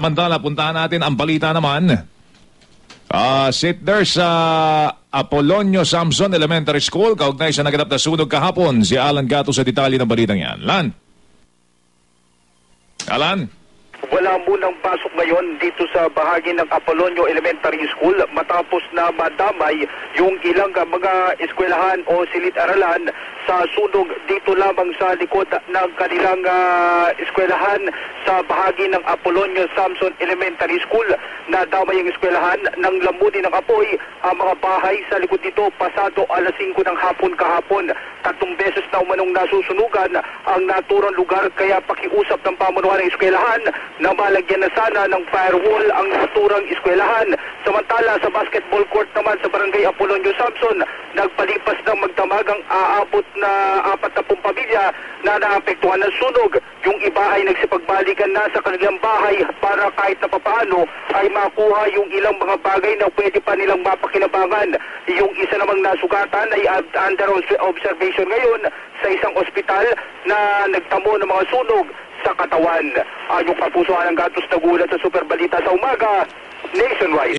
Samantala, puntahan natin ang balita naman. Sit there sa Apolonio Samson Elementary School, kaugnay sa naganap na sunog kahapon. Si Alan Gato sa detalye ng balitang yan. Alan? Wala munang pasok ngayon dito sa bahagi ng Apolonio Elementary School matapos na madamay yung ilang mga eskwelahan o silid-aralan sa sunog dito lamang sa likod ng kanilang eskwelahan sa bahagi ng Apolonio Samson Elementary School. Nadamay ang eskwelahan ng lambunin ng apoy ang mga bahay sa likod nito pasado alas 5 ng hapon kahapon. 3 beses na umanong nasusunugan ang naturang lugar, kaya pakiusap ng pamunuan ng eskwelahan na malagyan na sana ng firewall ang naturang eskwelahan. Samantala sa basketball court naman sa barangay Apolonio Samson, nagpalipas ng magdamag ang aabot na 40 pamilya na naapektuhan ng sunog. Yung iba ay nagsipagbalikan na sa kanilang bahay para kahit na papaano ay makuha yung ilang mga bagay na pwede pa nilang mapakinabangan. Yung isa namang nasugatan ay under observation ngayon sa isang ospital na nagtamo ng mga sunog sa katawan. Yung Kapusoan ng Gatos nagulat sa Super Balita sa umaga, nationwide.